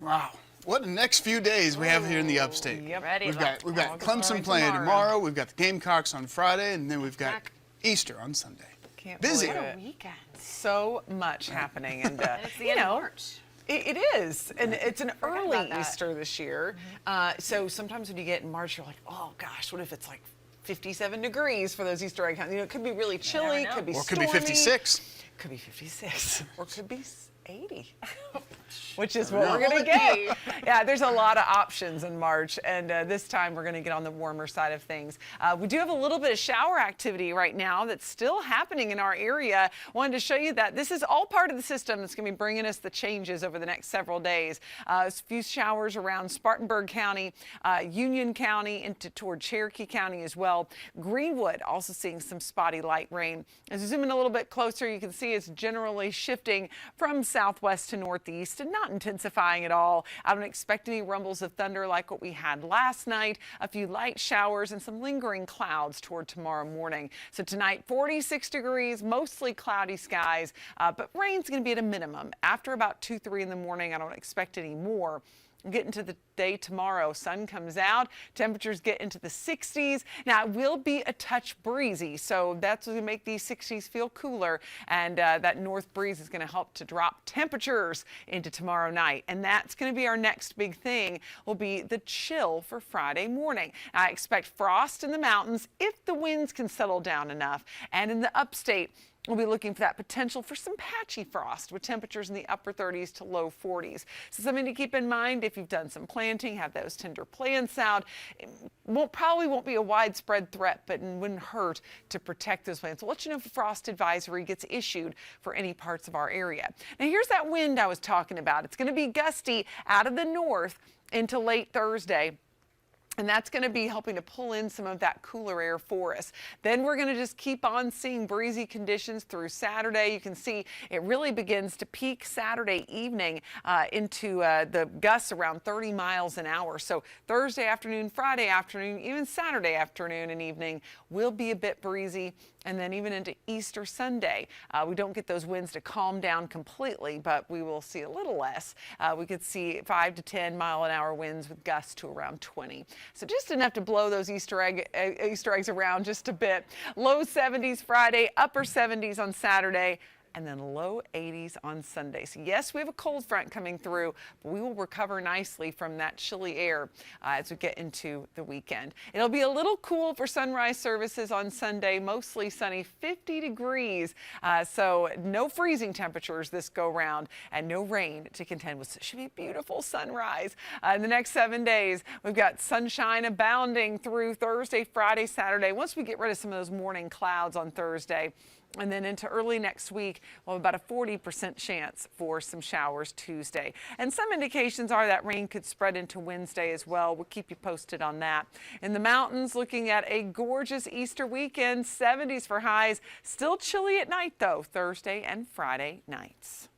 Wow. What the next few days we have here in the upstate. Yep. Ready? We've got Clemson playing tomorrow. We've got the Gamecocks on Friday, and then we've got Easter on Sunday. Can't Busy. believe What it. a weekend. So much happening, and And it's the end of March. It is, and it's an Forgot early about that. Easter this year. So sometimes when you get in March, you're like, oh gosh, what if it's like 57 degrees for those Easter egg hunts? You know, it could be really chilly, know. could be Or it could stormy, be 56. could be 56, or could be 80. Which is what know. we're going to get. Yeah, there's a lot of options in March, and this time we're going to get on the warmer side of things. We do have a little bit of shower activity right now that's still happening in our area. Wanted to show you that this is all part of the system that's going to be bringing us the changes over the next several days. A few showers around Spartanburg County, Union County, into toward Cherokee County as well. Greenwood also seeing some spotty light rain. As we zoom in a little bit closer, you can see it's generally shifting from southwest to northeast and not intensifying at all. I don't expect any rumbles of thunder like what we had last night. A few light showers and some lingering clouds toward tomorrow morning. So tonight, 46 degrees, mostly cloudy skies, but rain's going to be at a minimum. After about 2, 3 in the morning, I don't expect any more. Get into the day tomorrow. Sun comes out. Temperatures get into the 60s. Now, it will be a touch breezy, so that's going to make these 60s feel cooler. And that north breeze is going to help to drop temperatures into tomorrow night. And that's going to be our next big thing, will be the chill for Friday morning. I expect frost in the mountains if the winds can settle down enough. And in the upstate, we'll be looking for that potential for some patchy frost with temperatures in the upper 30s to low 40s. So something to keep in mind if you've done some planting, have those tender plants out. It probably won't be a widespread threat, but it wouldn't hurt to protect those plants. We'll let you know if a frost advisory gets issued for any parts of our area. Now here's that wind I was talking about. It's going to be gusty out of the north into late Thursday. And that's going to be helping to pull in some of that cooler air for us. Then we're going to just keep on seeing breezy conditions through Saturday. You can see it really begins to peak Saturday evening into the gusts around 30 miles an hour. So Thursday afternoon, Friday afternoon, even Saturday afternoon and evening will be a bit breezy. And then even into Easter Sunday, we don't get those winds to calm down completely, but we will see a little less. We could see 5 to 10 mile an hour winds with gusts to around 20. So just enough to blow those Easter eggs around just a bit. Low 70s Friday, upper 70s on Saturday, and then low 80s on Sunday. So yes, we have a cold front coming through, but we will recover nicely from that chilly air as we get into the weekend. It'll be a little cool for sunrise services on Sunday, mostly sunny, 50 degrees. So no freezing temperatures this go round and no rain to contend with. So it should be a beautiful sunrise. In the next 7 days, we've got sunshine abounding through Thursday, Friday, Saturday. Once we get rid of some of those morning clouds on Thursday, and then into early next week, we'll have about a 40% chance for some showers Tuesday. And some indications are that rain could spread into Wednesday as well. We'll keep you posted on that. In the mountains, looking at a gorgeous Easter weekend, 70s for highs. Still chilly at night, though, Thursday and Friday nights.